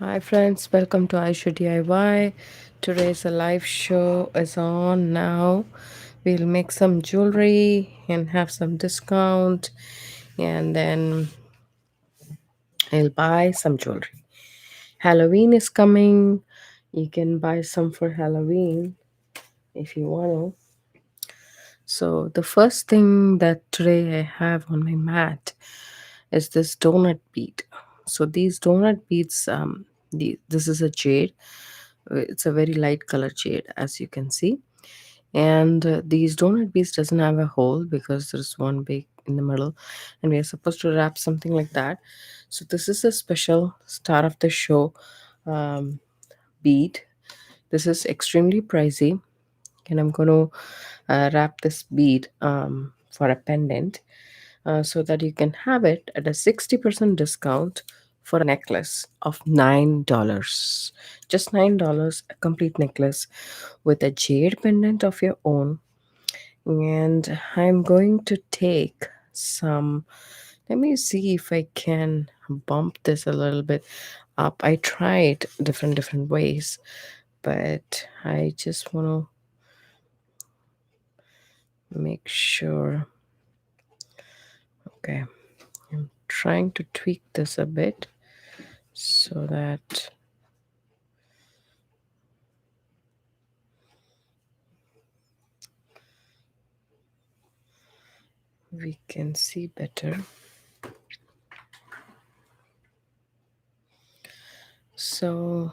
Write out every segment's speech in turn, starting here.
Hi friends, welcome to Aisha DIY. Today's a live show is on now. We'll make some jewelry and have some discount and then I'll buy some jewelry. Halloween is coming. You can buy some for Halloween if you want to. So the first thing that today I have on my mat is this donut bead. So these donut beads, this is a jade. It's a very light color jade, as you can see. And these donut beads doesn't have a hole because there's one big in the middle, and we are supposed to wrap something like that. So this is a special star of the show um, bead. This is extremely pricey, and I'm going to wrap this bead for a pendant so that you can have it at a 60% discount for a necklace of $9. Just $9, a complete necklace with a jade pendant of your own. And I'm going to take some. Let me see if I can bump this a little bit up. I tried different ways, but I just want to make sure. Okay, I'm trying to tweak this a bit so that we can see better. So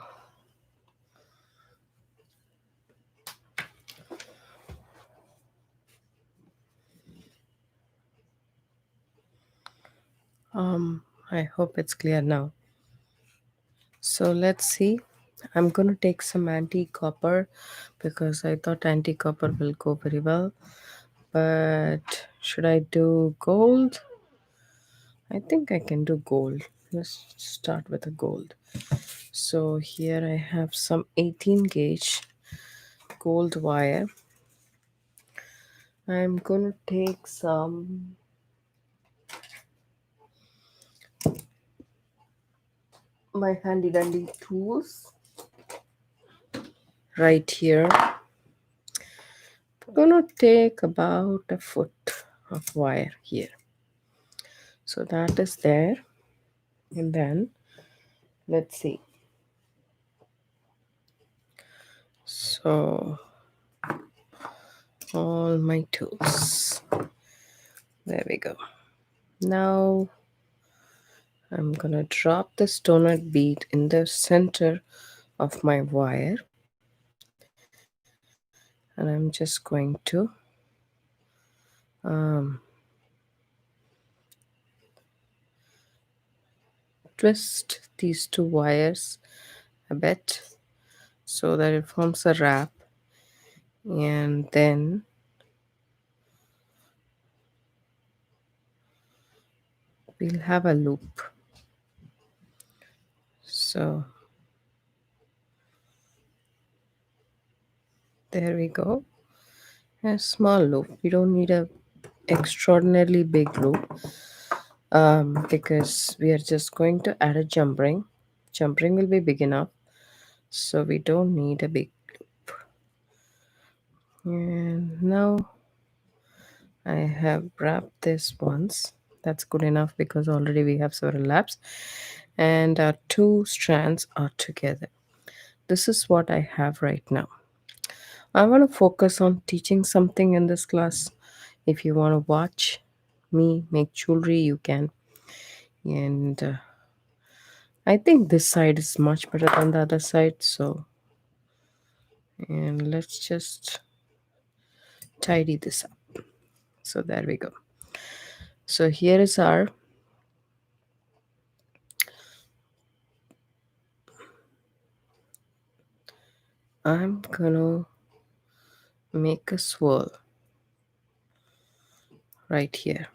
I hope it's clear now. So let's see. I'm going to take some anti-copper because I thought anti-copper will go very well. But should I do gold? I think I can do gold. Let's start with a gold. So here I have some 18 gauge gold wire. I'm going to take some my handy dandy tools right here. I'm gonna take about a foot of wire here. So that is there. And then let's see. So all my tools. There we go. Now I'm gonna drop this donut bead in the center of my wire. And I'm just going to twist these two wires a bit so that it forms a wrap, and then we'll have a loop. So there we go. A small loop. We don't need a extraordinarily big loop because we are just going to add a jump ring. Jump ring will be big enough, so we don't need a big loop. And now I have wrapped this once. That's good enough because already we have several laps and our two strands are together. This is what I have right now. I want to focus on teaching something in this class. If you want to watch me make jewelry, you can. And I think this side is much better than the other side. So, and let's just tidy this up. So, there we go. So, here is our I'm gonna make a swirl right here.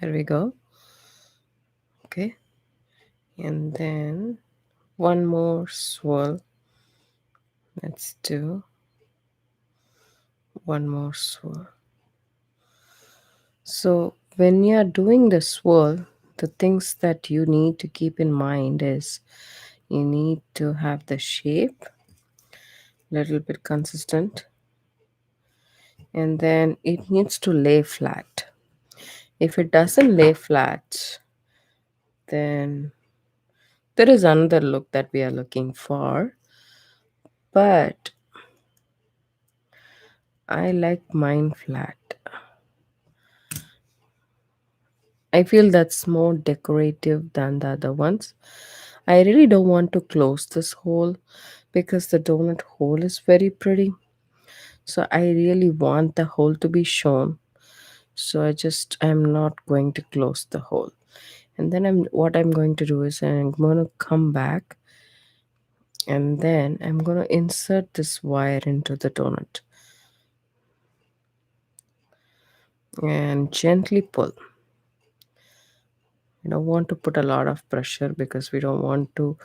There we go. Okay. And then one more swirl. Let's do one more swirl. So when you are doing the swirl, the things that you need to keep in mind is you need to have the shape little bit consistent, and then it needs to lay flat. If it doesn't lay flat, then there is another look that we are looking for, but I like mine flat. I feel that's more decorative than the other ones. I really don't want to close this hole because the donut hole is very pretty. So I really want the hole to be shown. So I'm not going to close the hole. And then I'm going to do is I'm going to come back, and then I'm going to insert this wire into the donut and gently pull. We don't want to put a lot of pressure because we don't want to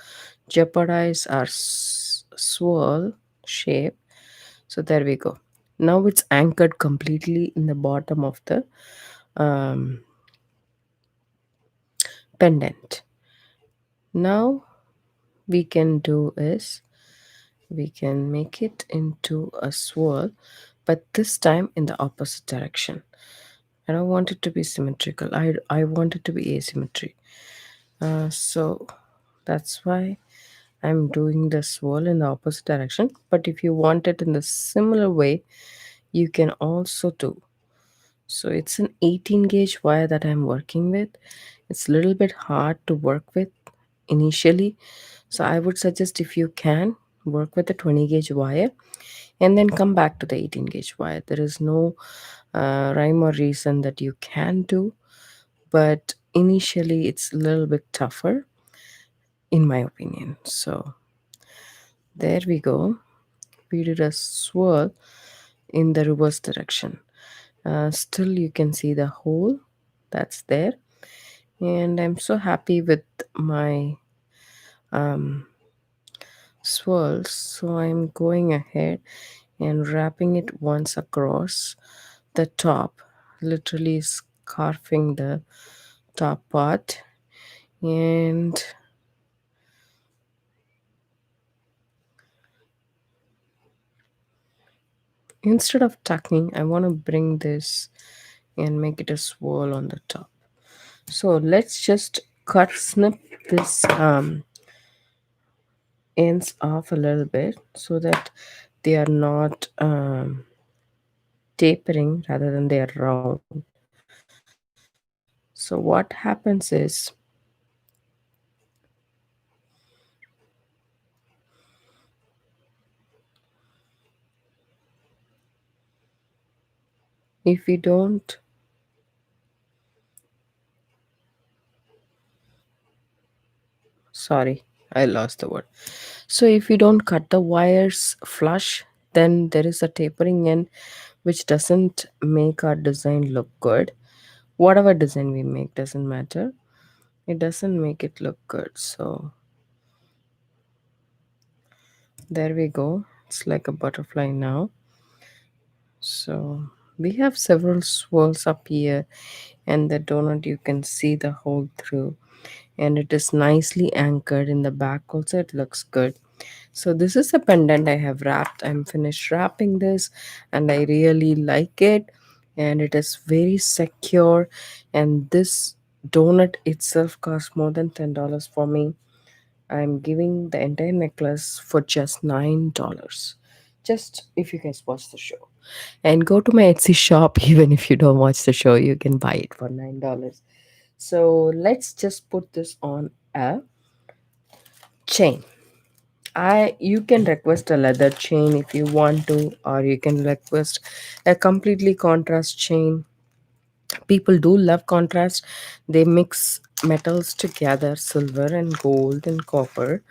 jeopardize our swirl shape. So there we go. Now it's anchored completely in the bottom of the um, pendant. Now we can do is we can make it into a swirl, but this time in the opposite direction. I don't want it to be symmetrical. I want it to be asymmetry. So that's why I'm doing the swirl in the opposite direction. But if you want it in the similar way, you can also do. So it's an 18 gauge wire that I'm working with. It's a little bit hard to work with initially. So I would suggest if you can work with a 20 gauge wire and then come back to the 18 gauge wire. There is no rhyme or reason that you can do, but initially it's a little bit tougher in my opinion. So there we go. We did a swirl in the reverse direction. Still, you can see the hole that's there, and I'm so happy with my um, swirls. So I'm going ahead and wrapping it once across the top, literally scarfing the top part, and instead of tucking, I want to bring this and make it a swirl on the top. So let's just snip this ends off a little bit so that they are not tapering rather than they are round. So what happens is if we don't sorry, I lost the word. So if we don't cut the wires flush, then there is a tapering end which doesn't make our design look good. Whatever design we make doesn't matter. It doesn't make it look good. So there we go. It's like a butterfly now. So we have several swirls up here, and the donut you can see the hole through, and it is nicely anchored in the back also. It looks good. So this is a pendant I have wrapped. I'm finished wrapping this, and I really like it, and it is very secure. And this donut itself cost more than $10 for me. I'm giving the entire necklace for just $9. Just if you guys watch the show. And go to my Etsy shop, even if you don't watch the show, you can buy it for $9. So let's just put this on a chain. You can request a leather chain if you want to, or you can request a completely contrast chain. People do love contrast. They mix metals together, silver and gold and copper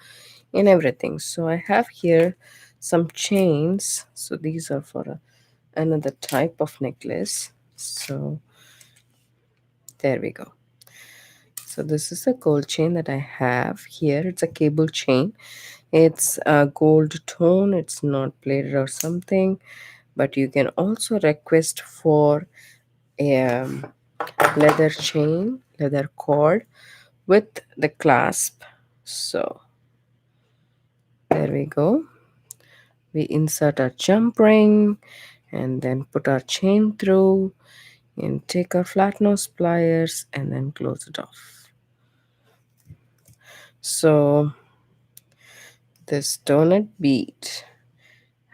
and everything. So I have here some chains. So these are for another type of necklace. So there we go. So this is a gold chain that I have here. It's a cable chain. It's a gold tone. It's not plated or something. but you can also request for a leather chain, leather cord with the clasp. So there we go. We insert our jump ring and then put our chain through and take our flat nose pliers and then close it off. So this donut bead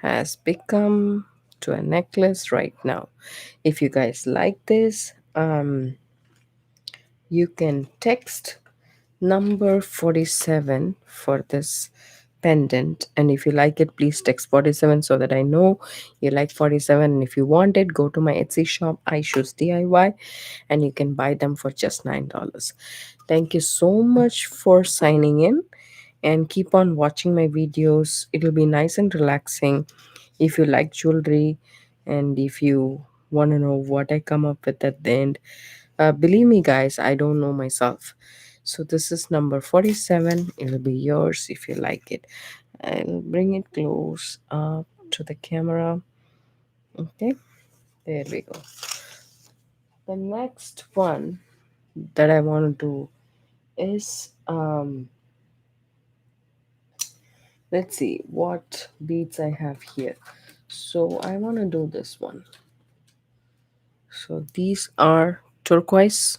has become to a necklace right now. If you guys like this, you can text number 47 for this pendant, and if you like it, please text 47 so that I know you like 47. And if you want it, go to my Etsy shop, iShoes DIY, and you can buy them for just $9. Thank you so much for signing in, and keep on watching my videos. It'll be nice and relaxing. If you like jewelry and if you want to know what I come up with at the end, believe me, guys, I don't know myself. So this is number 47. It'll be yours if you like it. I'll bring it close up to the camera. Okay, there we go. The next one that I want to do is let's see what beads I have here. So I want to do this one. So these are turquoise,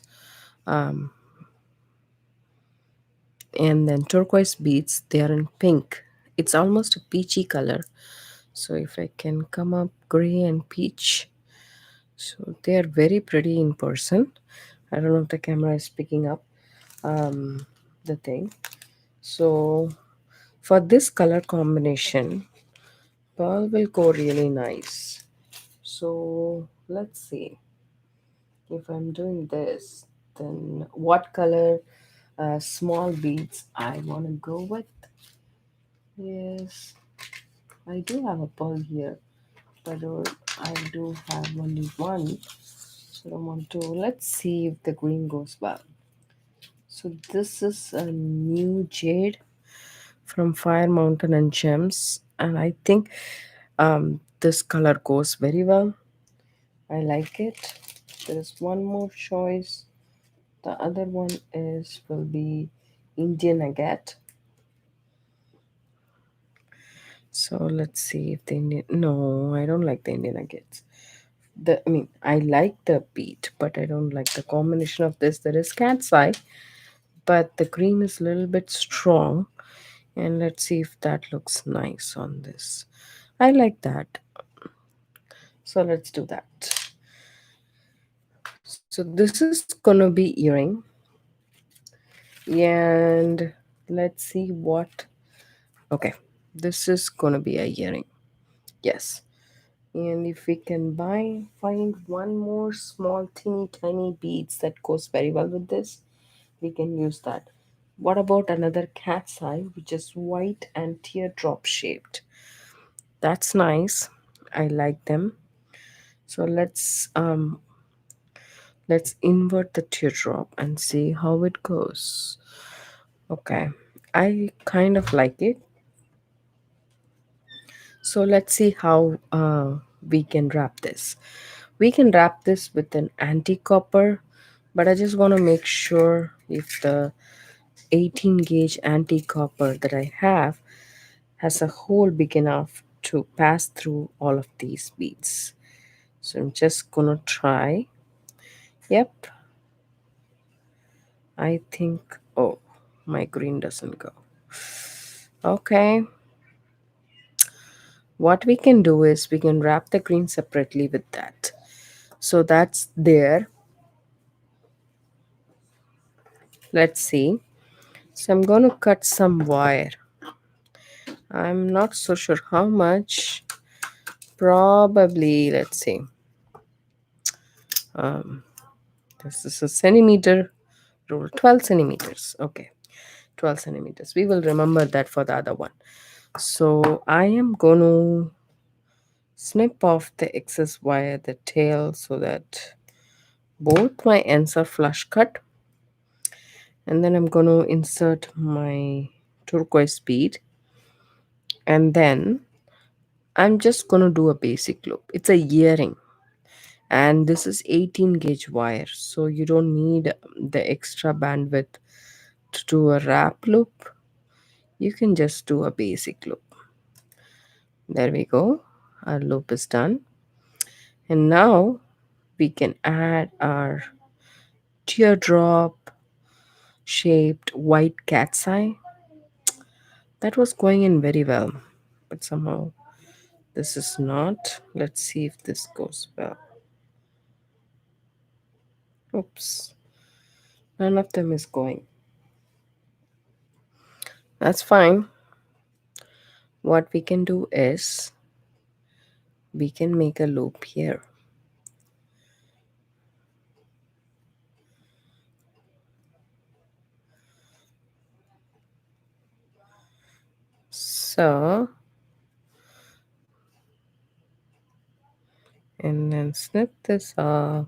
um, and then turquoise beads. They are in pink. It's almost a peachy color. So if I can come up gray and peach, so they are very pretty in person. I don't know if the camera is picking up the thing. So for this color combination, pearl will go really nice. So let's see if I'm doing this, then what color small beads I want to go with. Yes, I do have a pearl here, but I do have only one. So I want to, let's see if the green goes well. So this is a new jade from Fire Mountain and Gems, and I think this color goes very well. I like it. There is one more choice. The other one is will be Indian agate. So let's see if the Indian. No, I don't like the Indian agates. I like the beat, but I don't like the combination of this. There is cat's eye, but the green is a little bit strong. And let's see if that looks nice on this. I like that. So let's do that. So this is gonna be earring, and let's see what. Okay, this is gonna be a earring. Yes. And if we can find one more small teeny tiny beads that goes very well with this, we can use that. What about another cat's eye, which is white and teardrop shaped? That's nice. I like them. So let's invert the teardrop and see how it goes. Okay. I kind of like it. So let's see how we can wrap this. We can wrap this with an anti-copper, but I just want to make sure if the 18 gauge anti-copper that I have has a hole big enough to pass through all of these beads. So I'm just gonna try. Yep, I think, oh, my green doesn't go. Okay, what we can do is we can wrap the green separately with that. So that's there. Let's see. So I'm going to cut some wire. I'm not so sure how much. Probably, let's see. Um, this is a centimeter rule, 12 centimeters. Okay, 12 centimeters. We will remember that for the other one. So I am going to snip off the excess wire, the tail, so that both my ends are flush cut. And then I'm going to insert my turquoise bead, and then I'm just gonna do a basic loop. It's a earring, and this is 18 gauge wire, so you don't need the extra bandwidth to do a wrap loop. You can just do a basic loop. There we go. Our loop is done. And now we can add our teardrop shaped white cat's eye. That was going in very well, but somehow this is not. Let's see if this goes well. Oops, none of them is going. That's fine. What we can do is we can make a loop here. So, and then snip this off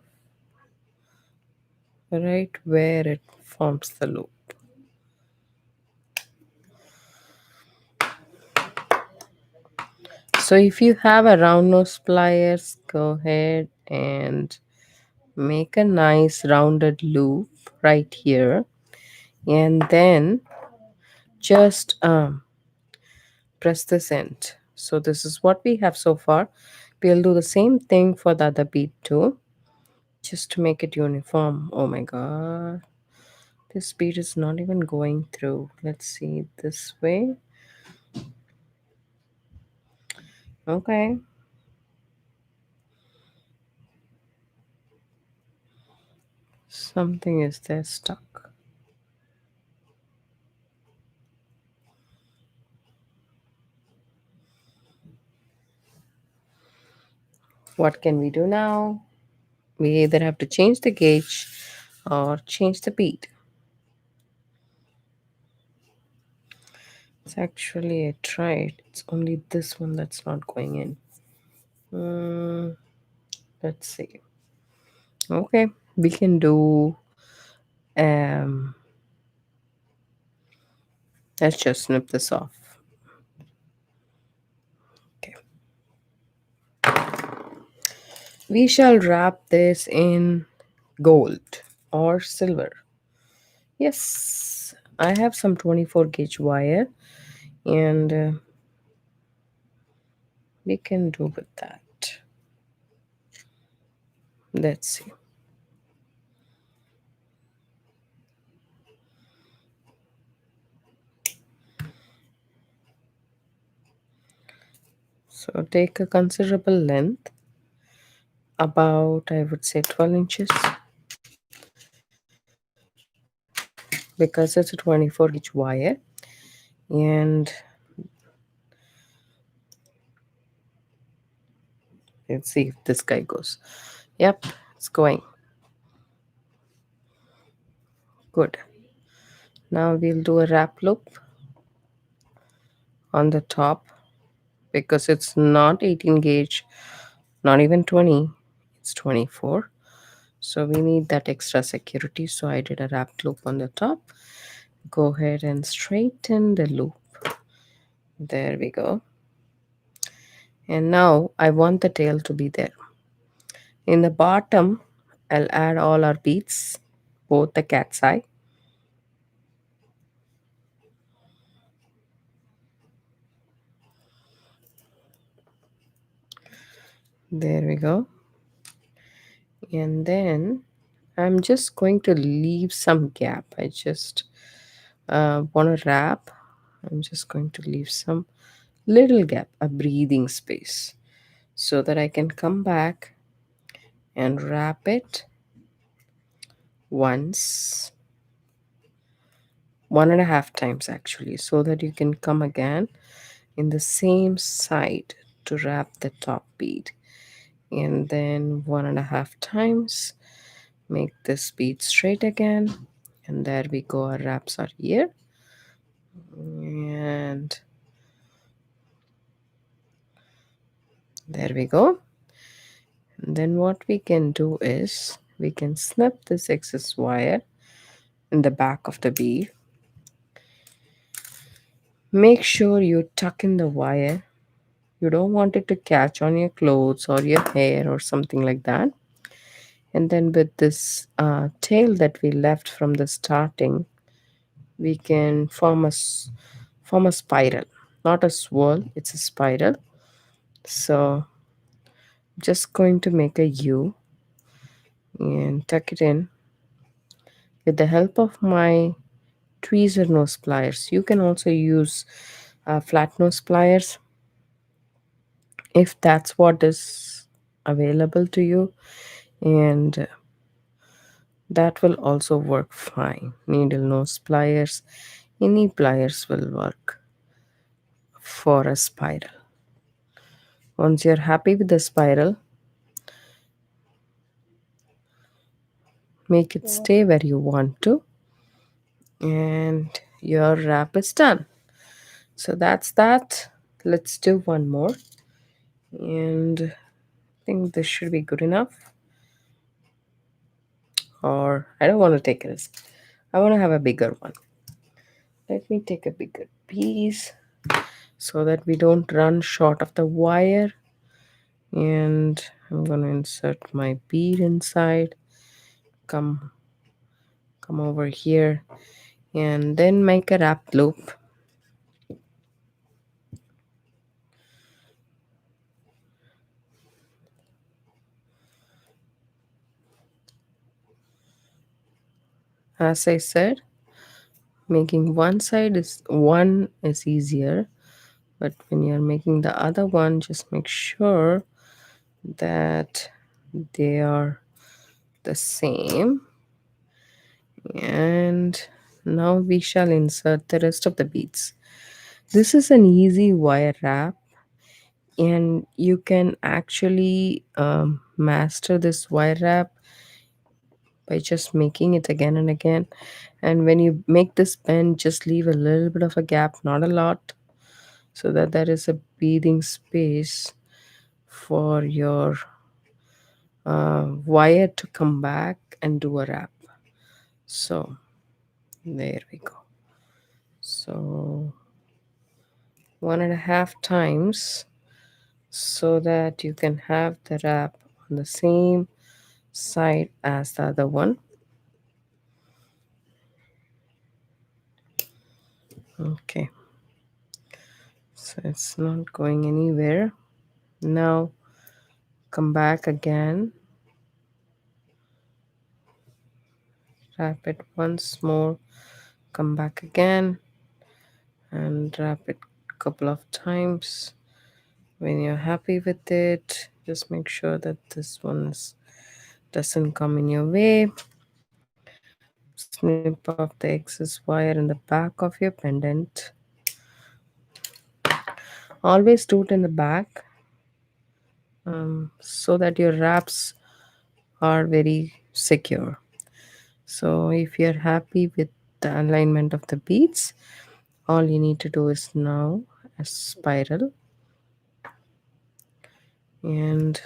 right where it forms the loop. So if you have a round nose pliers, go ahead and make a nice rounded loop right here, and then just press this end. So this is what we have so far. We'll do the same thing for the other bead too, just to make it uniform. Oh my god, this bead is not even going through. Let's see this way. Okay, something is there stuck. What can we do now? We either have to change the gauge or change the bead. It's actually I tried. It's only this one that's not going in. Mm, let's see. Okay, we can do. Um, let's just snip this off. Okay, we shall wrap this in gold or silver. Yes, I have some 24 gauge wire, and we can do with that. Let's see. So take a considerable length, about I would say 12 inches, because it's a 24 gauge wire. And let's see if this guy goes. Yep, it's going. Good. Now we'll do a wrap loop on the top, because it's not 18 gauge, not even 20, it's 24. So we need that extra security. So I did a wrap loop on the top. Go ahead and straighten the loop. There we go. And now I want the tail to be there. In the bottom, I'll add all our beads, both the cat's eye. There we go. And then I'm just going to leave some gap. I just want to wrap. I'm just going to leave some little gap, a breathing space, so that I can come back and wrap it once, one and a half times actually, so that you can come again in the same side to wrap the top bead. And then one and a half times, make this bead straight again, and there we go, our wraps are here. And there we go. And then what we can do is we can snip this excess wire in the back of the bead. Make sure you tuck in the wire You don't want it to catch on your clothes or your hair or something like that. And then with this tail that we left from the starting, we can form a spiral, not a swirl, it's a spiral. So just going to make a U and tuck it in with the help of my tweezer nose pliers. You can also use flat nose pliers if that's what is available to you, and that will also work fine. Needle nose pliers, any pliers will work for a spiral. Once you're happy with the spiral, make it stay where you want to, and your wrap is done. So that's that. Let's do one more, and I think this should be good enough. Or I don't want to take a risk. I want to have a bigger one. Let me take a bigger piece so that we don't run short of the wire. And I'm going to insert my bead inside. Come over here and then make a wrap loop. As I said, making one is easier, but when you're making the other one, just make sure that they are the same. And now we shall insert the rest of the beads. This is an easy wire wrap, and you can actually master this wire wrap by just making it again and again. And when you make this bend, just leave a little bit of a gap, not a lot, so that there is a breathing space for your wire to come back and do a wrap. So there we go. So 1.5 times, so that you can have the wrap on the same side as the other one. Okay, so it's not going anywhere. Now come back again, wrap it once more, come back again and wrap it a couple of times. When you're happy with it, just make sure that this one doesn't come in your way. Snip off the excess wire in the back of your pendant. Always do it in the back, so that your wraps are very secure. So if you're happy with the alignment of the beads, all you need to do is now a spiral, and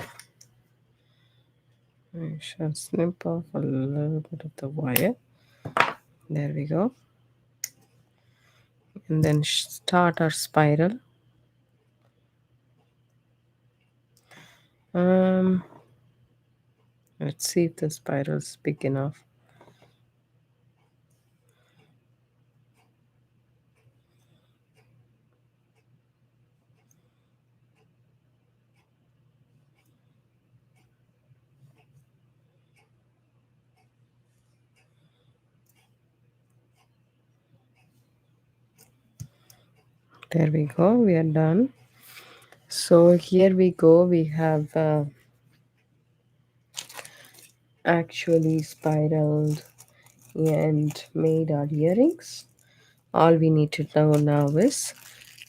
I shall snip off a little bit of the wire. There we go. And then start our spiral. Let's see if the spiral is big enough. There we go, we are done. So here we go, we have actually spiraled and made our earrings. All we need to know now is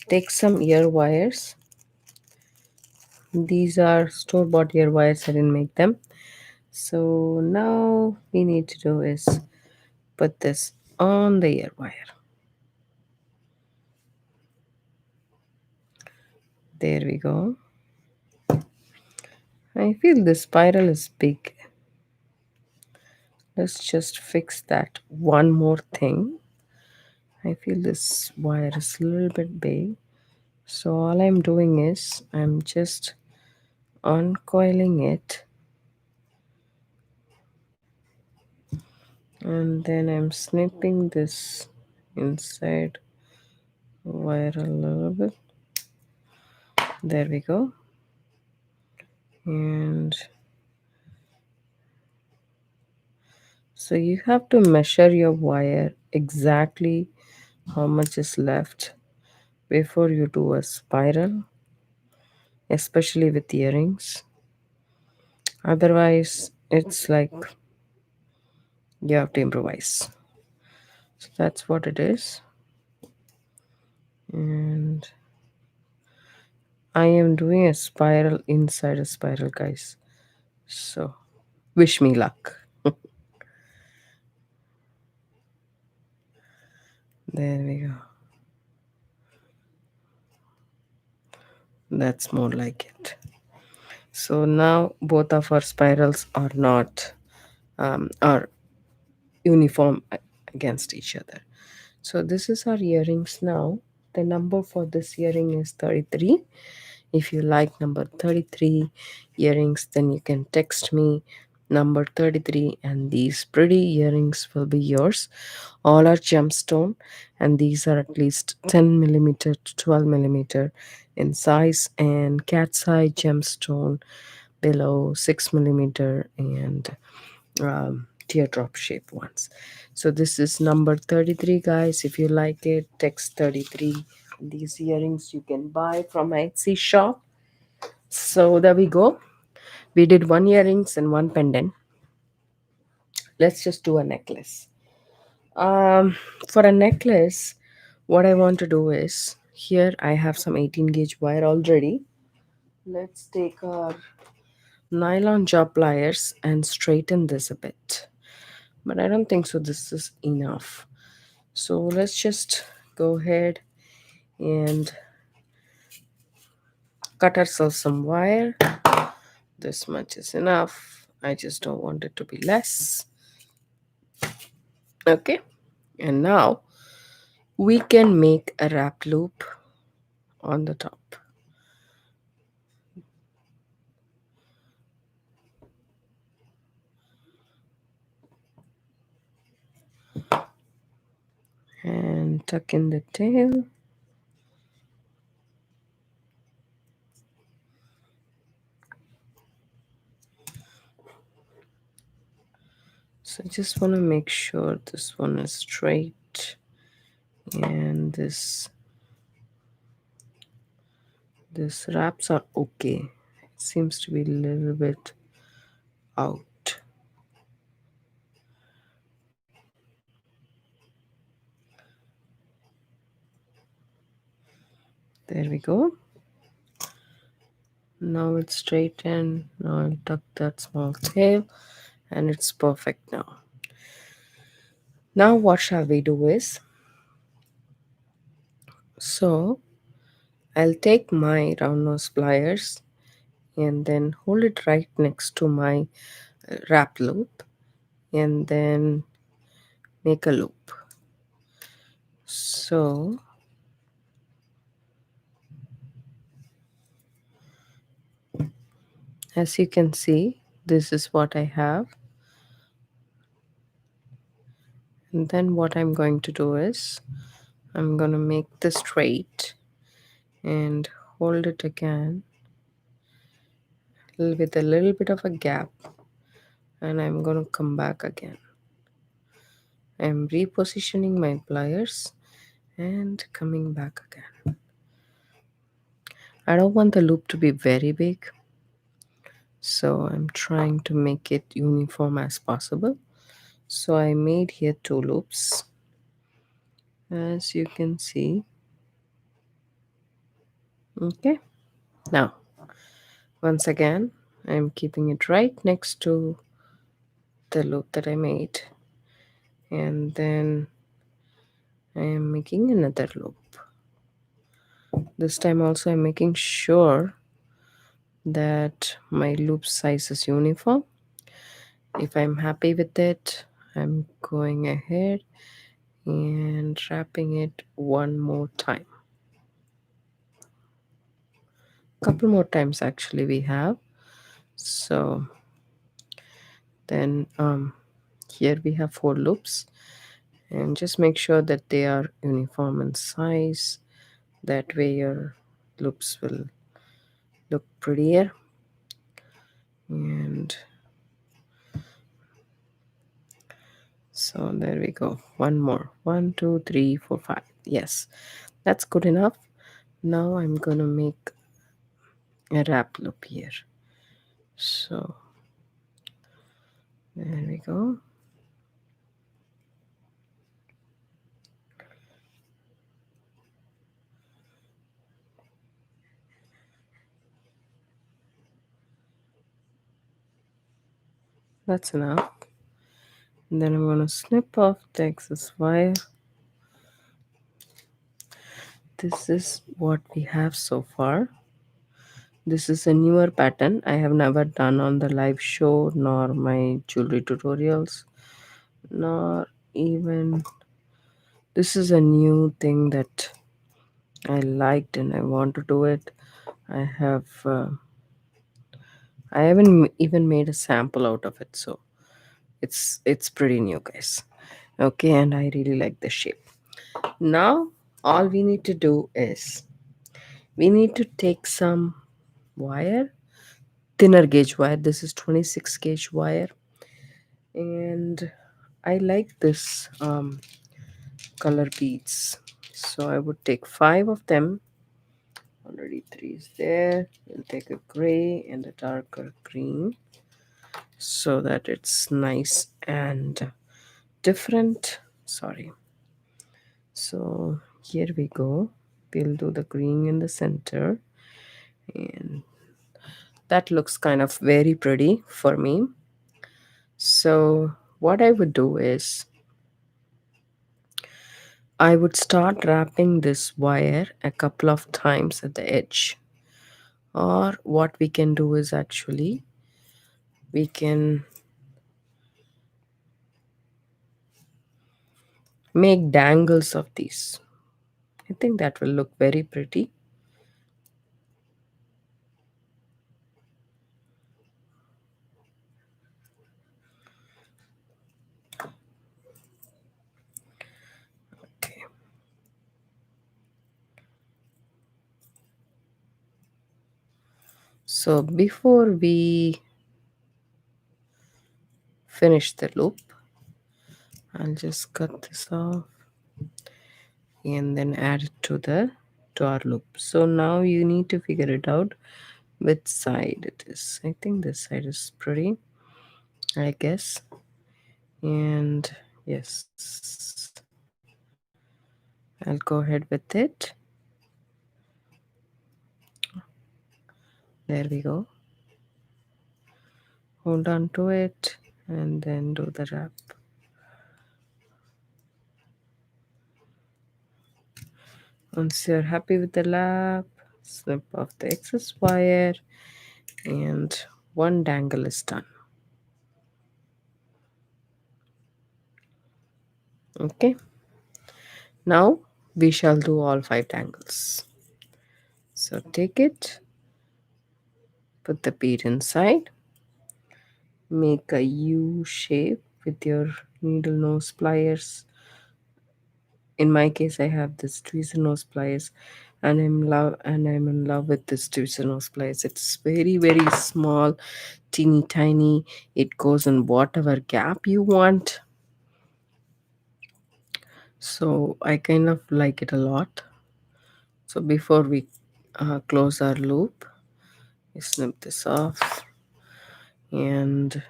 take some ear wires. These are store-bought ear wires, I didn't make them. So now we need to do is put this on the ear wire. There we go. I feel the spiral is big. Let's just fix that one more thing. I feel this wire is a little bit big. So all I'm doing is I'm just uncoiling it, and then I'm snipping this inside wire a little bit. There we go. And so you have to measure your wire exactly how much is left before you do a spiral, especially with earrings. Otherwise, it's like you have to improvise. So that's what it is. And I am doing a spiral inside a spiral, guys. So wish me luck. There we go. That's more like it. So now both of our spirals are not are uniform against each other. So this is our earrings now. The number for this earring is 33. If you like number 33 earrings, then you can text me number 33 and these pretty earrings will be yours. All are gemstone and these are at least 10 millimeter to 12 millimeter in size, and cat's eye gemstone below 6 millimeter, and teardrop shape ones. So this is number 33, guys. If you like it, text 33. These earrings you can buy from my Etsy shop. So there we go. We did one earrings and one pendant. Let's just do a necklace. For a necklace, what I want to do is, here I have some 18 gauge wire already. Let's take our nylon jaw pliers and straighten this a bit. But I don't think so this is enough. So let's just go ahead and cut ourselves some wire. This much is enough. I just don't want it to be less. Okay. And now we can make a wrap loop on the top. And tuck in the tail. So I just want to make sure this one is straight and this wraps are okay. It seems to be a little bit out. There we go. Now it's straightened. Now I'll tuck that small tail and it's perfect now. Now what shall we do is, so I'll take my round nose pliers and then hold it right next to my wrap loop and then make a loop. So as you can see, this is what I have. And then what I'm going to do is I'm going to make this straight and hold it again with a little bit of a gap, and I'm going to come back again. I'm repositioning my pliers and coming back again. I don't want the loop to be very big, so I'm trying to make it uniform as possible. So I made here 2 loops, as you can see. Okay, now once again I'm keeping it right next to the loop that I made, and then I am making another loop. This time also I'm making sure that my loop size is uniform. If I'm happy with it, I'm going ahead and wrapping it one more time. couple more times actually we have. So then here we have 4 loops, and just make sure that they are uniform in size. That way your loops will look prettier. And so there we go. One more. 1, 2, 3, 4, 5. Yes, that's good enough. Now I'm gonna make a wrap loop here. So there we go. That's enough. And then I'm gonna snip off the excess wire. This is what we have so far. This is a newer pattern I have never done on the live show, nor my jewelry tutorials, nor even this is a new thing that I liked and I want to do it. I have I haven't even made a sample out of it, so it's pretty new, guys. Okay, and I really like the shape. Now all we need to do is we need to take some wire, thinner gauge wire. This is 26 gauge wire, and I like this color beads. So I would take 5 of them. Already 3 is there. We'll take a gray and a darker green so that it's nice and different. Sorry. So here we go. We'll do the green in the center, and that looks kind of very pretty for me. So what I would do is I would start wrapping this wire a couple of times at the edge. Or what we can do is actually we can make dangles of these. I think that will look very pretty. Okay. So before we finish the loop, I'll just cut this off and then add it to our loop. So now you need to figure it out which side it is. I think this side is pretty, I guess. And yes, I'll go ahead with it. There we go. Hold on to it and then do the wrap. Once you're happy with the lap, snip off the excess wire, and one dangle is done. Okay, now we shall do all 5 dangles. So take it, put the bead inside, make a U shape with your needle nose pliers. In my case, I have this tweezer nose pliers, and I'm in love with this tweezer nose pliers. It's very very small, teeny tiny. It goes in whatever gap you want. So I kind of like it a lot. So before we close our loop, we snip this off and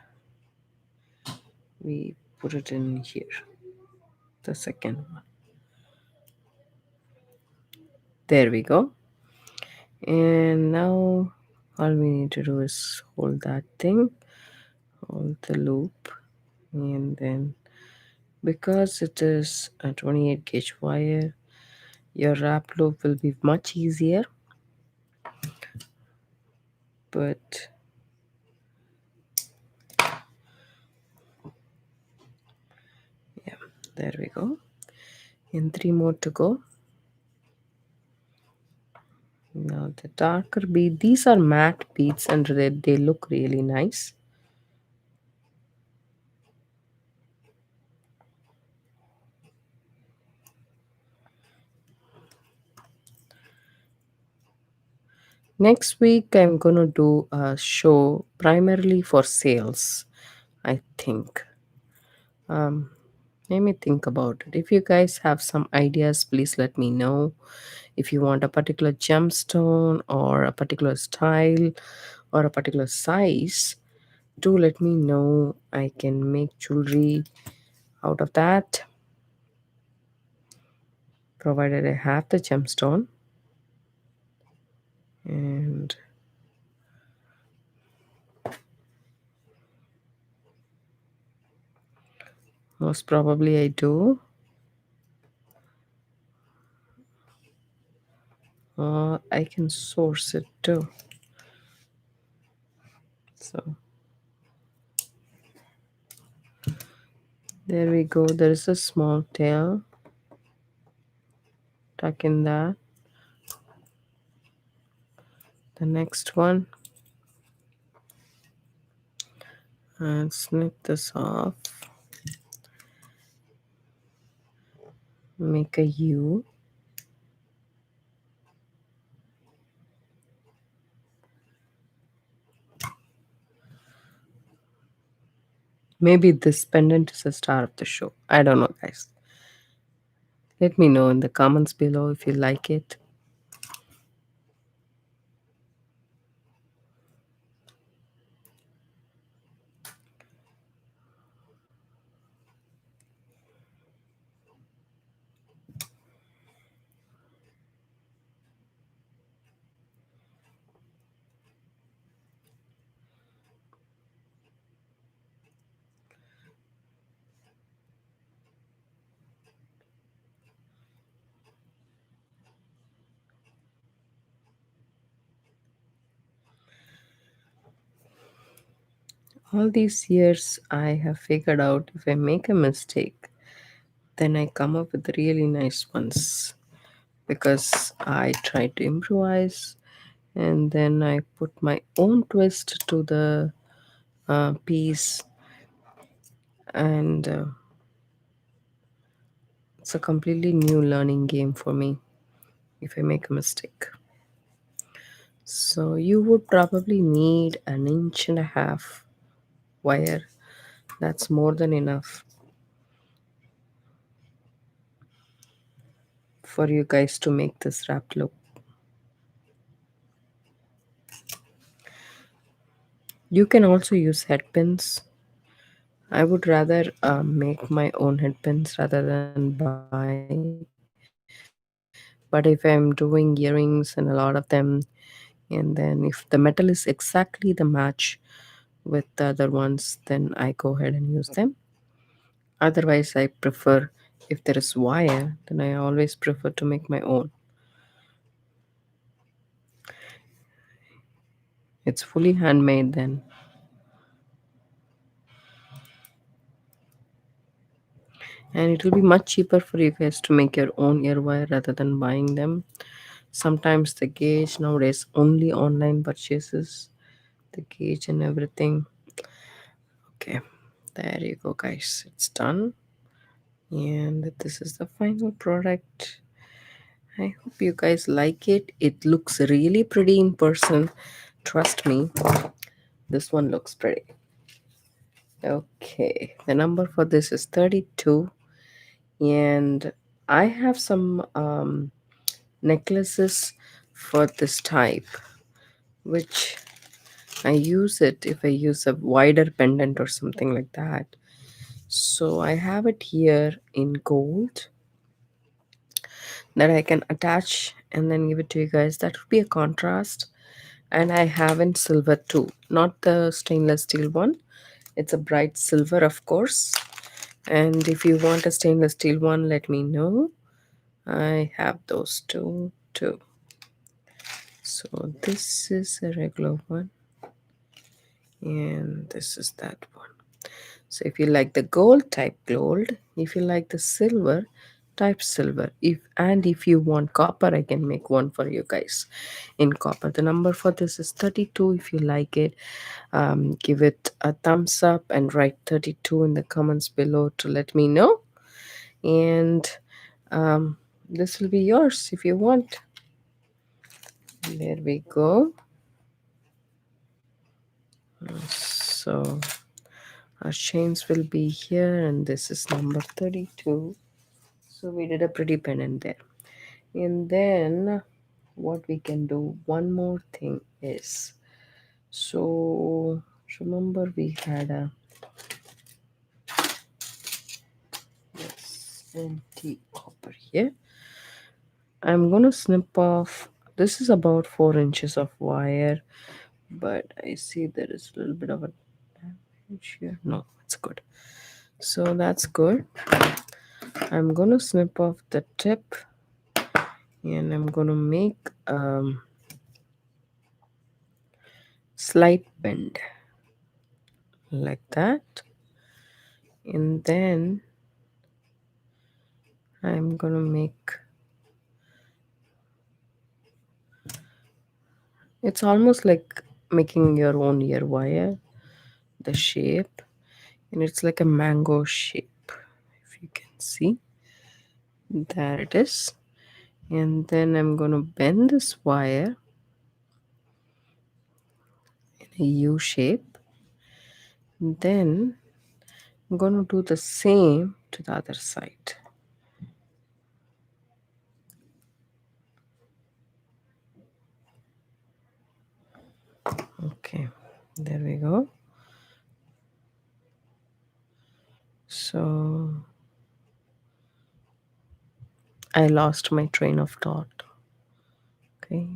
we put it in here, the second one. There we go. And now all we need to do is hold that thing, hold the loop, and then because it is a 28 gauge wire, your wrap loop will be much easier. But yeah, there we go. And 3 more to go. Now the darker bead. These are matte beads and they look really nice. Next week, I'm gonna do a show primarily for sales, I think. Um, Let me think about it. If you guys have some ideas, please let me know. If you want a particular gemstone or a particular style or a particular size, do let me know. I can make jewelry out of that, provided I have the gemstone. And most probably I do. I can source it too. So there we go. There is a small tail. Tuck in that. The next one. And snip this off. Make a U. Maybe this pendant is a star of the show. I don't know, guys. Let me know in the comments below if you like it. All these years, I have figured out if I make a mistake, then I come up with really nice ones because I try to improvise and then I put my own twist to the piece, and it's a completely new learning game for me if I make a mistake. So you would probably need an inch and a half wire. That's more than enough for you guys to make this wrap look. You can also use head pins. I would rather make my own head pins rather than buy. But if I'm doing earrings and a lot of them, and then if the metal is exactly the match with the other ones, then I go ahead and use them. Otherwise, I prefer, if there is wire, then I always prefer to make my own. It's fully handmade then. And it will be much cheaper for you guys to make your own ear wire rather than buying them. Sometimes the gauge nowadays, only online purchases, the gauge and everything. Okay, there you go, guys. It's done. And this is the final product. I hope you guys like it. It looks really pretty in person. Trust me, this one looks pretty. Okay, the number for this is 32. And I have some necklaces for this type, which I use it if I use a wider pendant or something like that. So I have it here in gold that I can attach and then give it to you guys. That would be a contrast. And I have in silver too, not the stainless steel one. It's a bright silver, of course. And if you want a stainless steel one, let me know. I have those too. So this is a regular one, and this is that one. So if you like the gold type gold, if you like the silver, type silver. If you want copper, I can make one for you guys in copper. The number for this is 32. If you like it, give it a thumbs up and write 32 in the comments below to let me know. And this will be yours if you want. There we go. So our chains will be here, and this is number 32. So we did a pretty pendant there. And then what we can do, one more thing is, so remember we had a empty copper here. I'm gonna snip off, this is about 4 inches of wire, but I see there is a little bit of a damage here. No, it's good. So that's good. I'm gonna snip off the tip, and I'm gonna make slight bend like that, and then I'm gonna make, it's almost like making your own ear wire, the shape, and it's like a mango shape, if you can see. There it is. And then I'm gonna bend this wire in a U shape. Then I'm gonna do the same to the other side. Okay, there we go. So I lost my train of thought. Okay.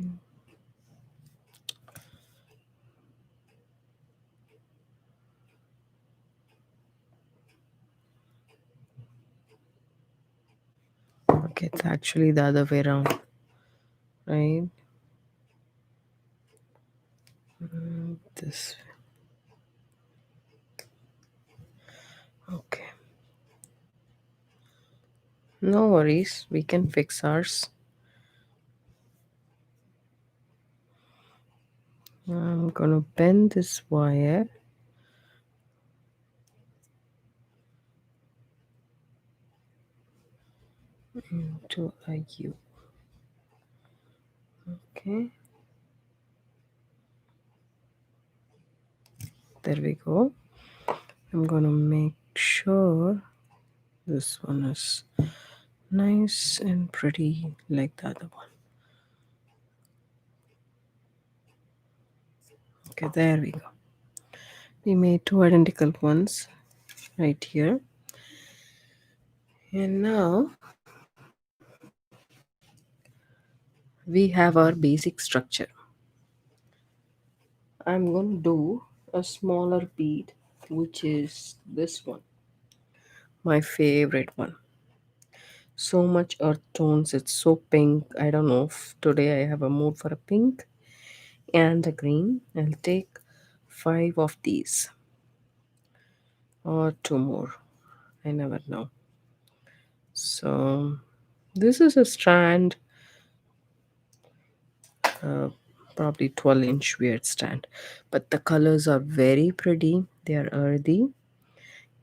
Okay, it's actually the other way around, right? This way. Okay. No worries, we can fix ours. I'm gonna bend this wire into a U. Okay, there we go. I'm gonna make sure this one is nice and pretty like the other one. Okay, there we go. We made two identical ones right here. And now we have our basic structure. I'm going to do a smaller bead, which is this one, my favorite one. So much earth tones, it's so pink. I don't know if today I have a mood for a pink and a green. I'll take 5 of these or 2 more. I never know. So this is a strand, uh, probably 12-inch weird strand, but the colors are very pretty. They are earthy,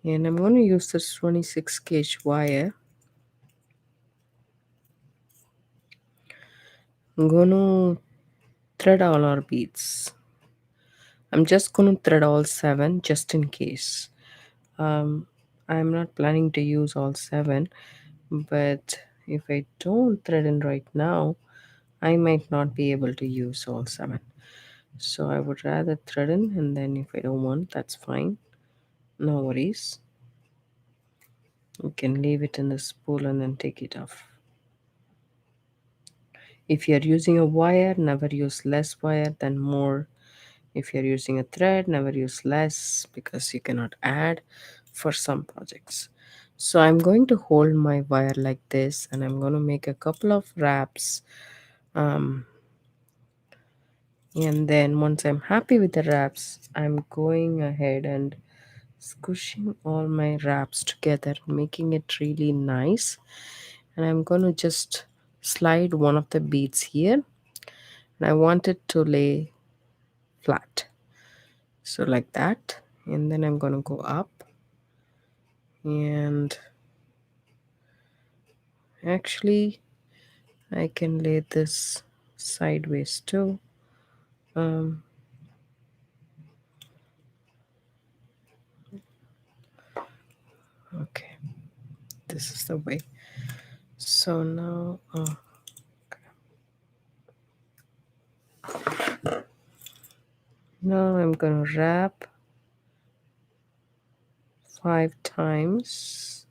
and I'm going to use this 26 gauge wire. I'm going to thread all our beads. I'm just going to thread all 7 just in case. I'm not planning to use all 7, but if I don't thread in right now, I might not be able to use all 7. So I would rather thread in, and then if I don't want, that's fine. No worries. You can leave it in the spool and then take it off. If you're using a wire, never use less wire than more. If you're using a thread, never use less because you cannot add for some projects. So I'm going to hold my wire like this, and I'm going to make a couple of wraps. And then once I'm happy with the wraps, I'm going ahead and squishing all my wraps together, making it really nice. and I'm going to just slide one of the beads here, and I want it to lay flat, so like that. And then I'm going to go up, and actually I can lay this sideways too. um, okay, this is the way. So now I'm gonna wrap 5 times,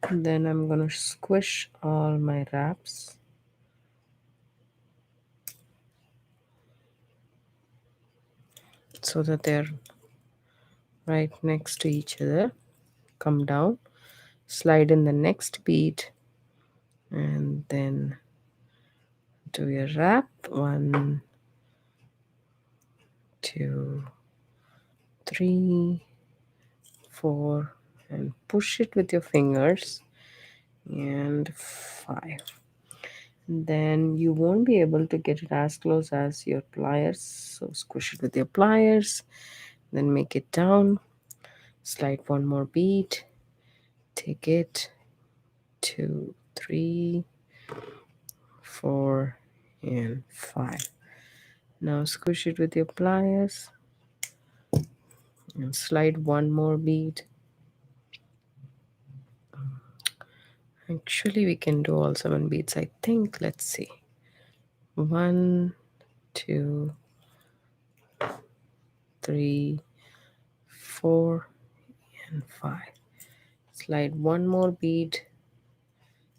and then I'm gonna squish all my wraps so that they're right next to each other. Come down, slide in the next bead, and then do your wrap. 1, 2, 3, 4, and push it with your fingers, and 5. Then you won't be able to get it as close as your pliers, so squish it with your pliers, then make it down, slide one more bead, take it, 2, 3, 4, and 5. Now squish it with your pliers and slide one more bead. Actually, we can do all 7 beads, I think. Let's see. 1, 2, 3, 4, and 5. Slide one more bead.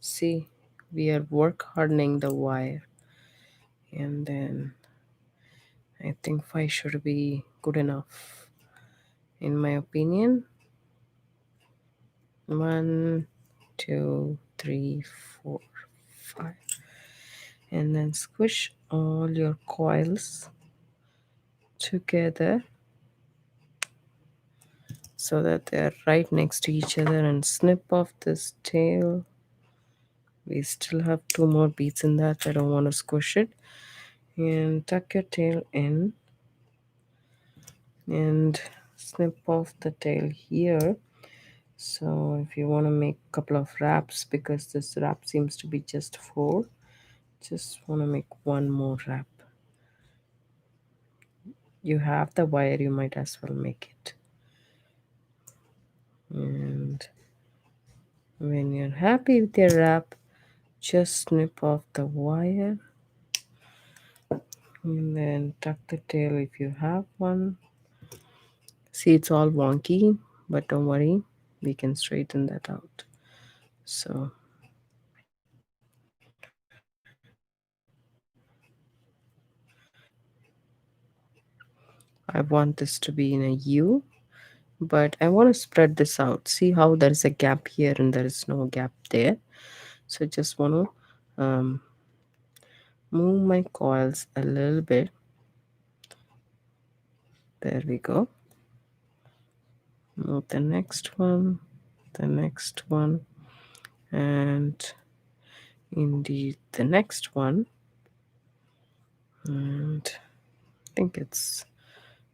See, we are work hardening the wire, and then I think 5 should be good enough, in my opinion. 1, 2, 3, 4, 5. And then squish all your coils together so that they're right next to each other, and snip off this tail. We still have 2 more beads in that. I don't want to squish it. And tuck your tail in and snip off the tail here. So if you want to make a couple of wraps, because this wrap seems to be just 4, just want to make one more wrap. You have the wire, you might as well make it. And when you're happy with your wrap, just snip off the wire and then tuck the tail if you have one. See, it's all wonky, but don't worry, we can straighten that out. So I want this to be in a U, but I want to spread this out. See how there is a gap here and there is no gap there. So I just want to move my coils a little bit. There we go. Move the next one, and indeed the next one. And I think it's,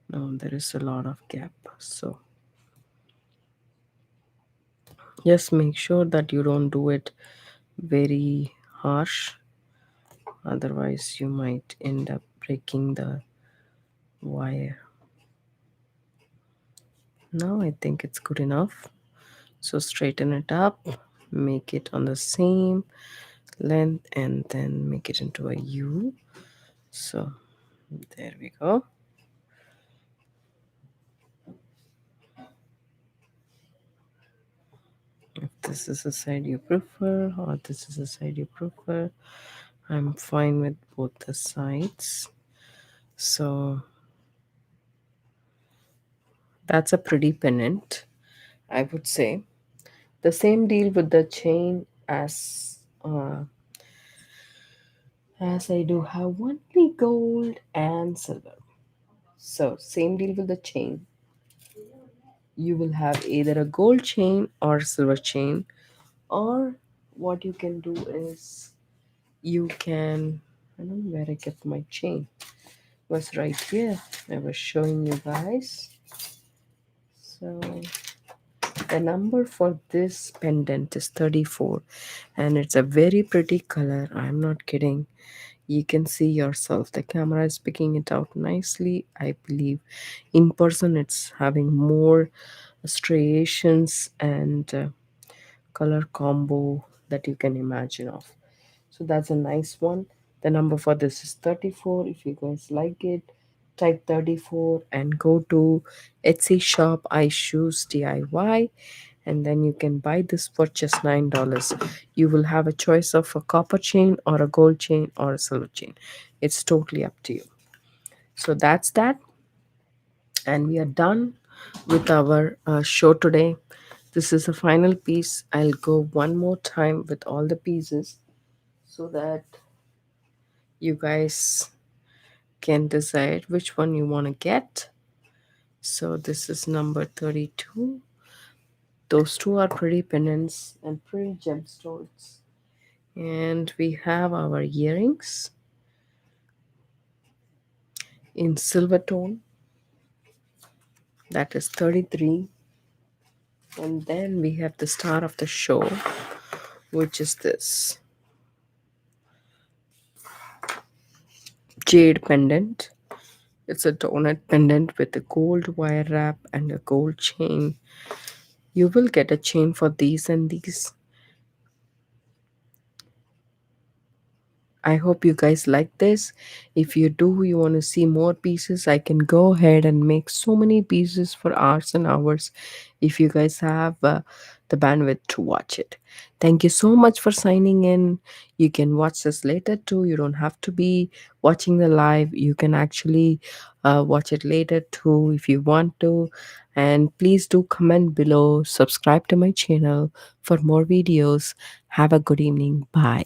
no, there is a lot of gap. So just make sure that you don't do it very harsh, otherwise you might end up breaking the wire. Now I think it's good enough. So straighten it up, make it on the same length, and then make it into a U. So there we go. If this is the side you prefer or this is the side you prefer, I'm fine with both the sides. So that's a pretty pennant, I would say. The same deal with the chain as I do have only gold and silver. So same deal with the chain. You will have either a gold chain or silver chain, or what you can do is you can, I don't know where I kept my chain. It was right here. I was showing you guys. So the number for this pendant is 34, and it's a very pretty color. I'm not kidding. You can see yourself. The camera is picking it out nicely. I believe in person it's having more striations and color combo that you can imagine of. So that's a nice one. The number for this is 34. If you guys like it, type 34 and go to Etsy shop iShoes DIY, and then you can buy this for just $9. You will have a choice of a copper chain or a gold chain or a silver chain. It's totally up to you. So that's that, and we are done with our show today. This is the final piece. I'll go one more time with all the pieces so that you guys can decide which one you want to get. So this is number 32. Those two are pretty pendants and pretty gemstones. And we have our earrings in silver tone. That is 33. And then we have the star of the show, which is this jade pendant. It's a donut pendant with a gold wire wrap and a gold chain. You will get a chain for these and these. I hope you guys like this. If you do, you want to see more pieces, I can go ahead and make so many pieces for hours and hours if you guys have the bandwidth to watch it. Thank you so much for signing in. You can watch this later too. You don't have to be watching the live. You can actually watch it later too if you want to. And please do comment below, subscribe to my channel for more videos. Have a good evening. Bye.